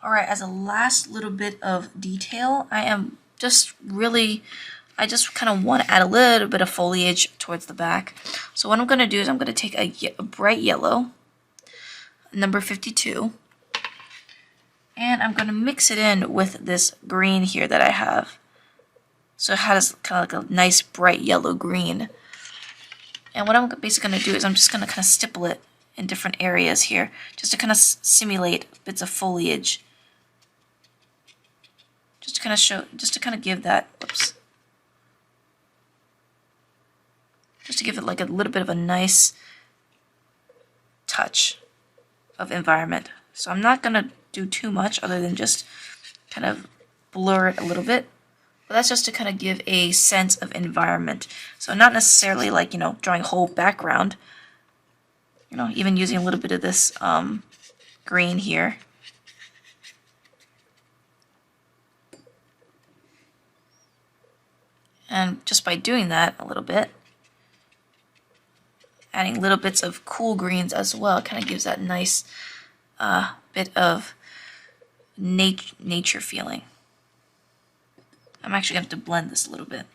Alright, as a last little bit of detail, I just kind of want to add a little bit of foliage towards the back. So what I'm going to do is I'm going to take a bright yellow, number 52, and I'm going to mix it in with this green here that I have. So it has kind of like a nice bright yellow green. And what I'm basically going to do is I'm just going to kind of stipple it in different areas here, just to kind of simulate bits of foliage. Just to kind of give that, just to give it like a little bit of a nice touch of environment. So I'm not going to do too much other than just kind of blur it a little bit. But that's just to kind of give a sense of environment. So not necessarily like, drawing a whole background. Even using a little bit of this green here. And just by doing that a little bit, adding little bits of cool greens as well, kind of gives that nice bit of nature feeling. I'm actually going to have to blend this a little bit.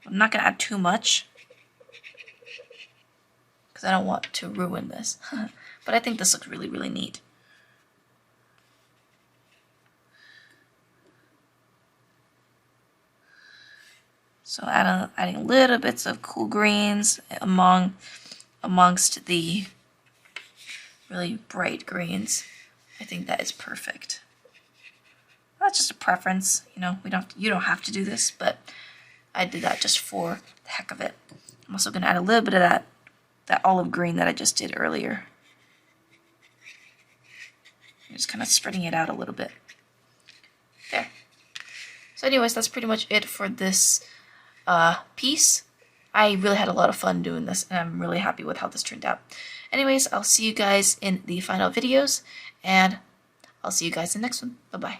I'm not going to add too much because I don't want to ruin this. But I think this looks really, really neat. So adding little bits of cool greens amongst the really bright greens. I think that is perfect. That's just a preference, you don't have to do this, but I did that just for the heck of it. I'm also going to add a little bit of that olive green that I just did earlier. Just kind of spreading it out a little bit. There. So anyways, that's pretty much it for this piece. I really had a lot of fun doing this, and I'm really happy with how this turned out. Anyways, I'll see you guys in the final videos, and I'll see you guys in the next one. Bye-bye.